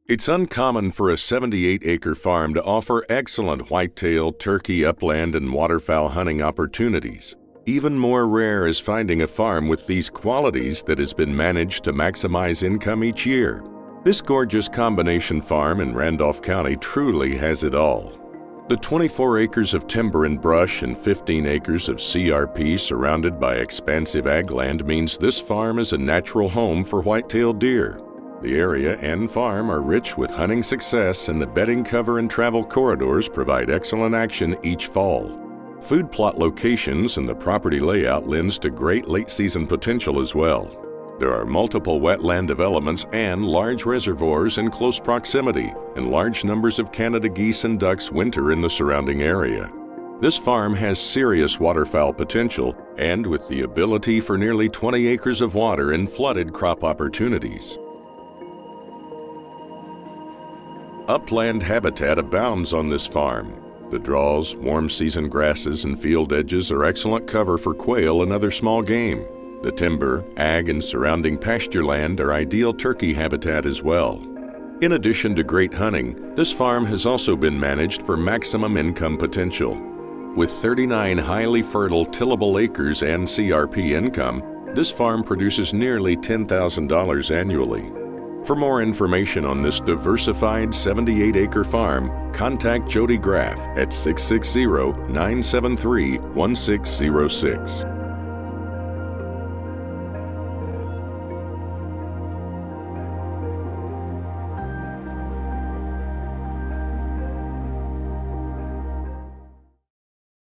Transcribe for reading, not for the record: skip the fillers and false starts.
It's uncommon for a 78-acre farm to offer excellent whitetail, turkey, upland, and waterfowl hunting opportunities. Even more rare is finding a farm with these qualities that has been managed to maximize income each year. This gorgeous combination farm in Randolph County truly has it all. The 24 acres of timber and brush and 15 acres of CRP surrounded by expansive ag land means this farm is a natural home for white-tailed deer. The area and farm are rich with hunting success, and the bedding cover and travel corridors provide excellent action each fall. Food plot locations and the property layout lends to great late-season potential as well. There are multiple wetland developments and large reservoirs in close proximity, and large numbers of Canada geese and ducks winter in the surrounding area. This farm has serious waterfowl potential, and with the ability for nearly 20 acres of water and flooded crop opportunities. Upland habitat abounds on this farm. The draws, warm season grasses, and field edges are excellent cover for quail and other small game. The timber, ag, and surrounding pasture land are ideal turkey habitat as well. In addition to great hunting, this farm has also been managed for maximum income potential. With 39 highly fertile tillable acres and CRP income, this farm produces nearly $10,000 annually. For more information on this diversified 78-acre farm, contact Jody Graff at 660-973-1606.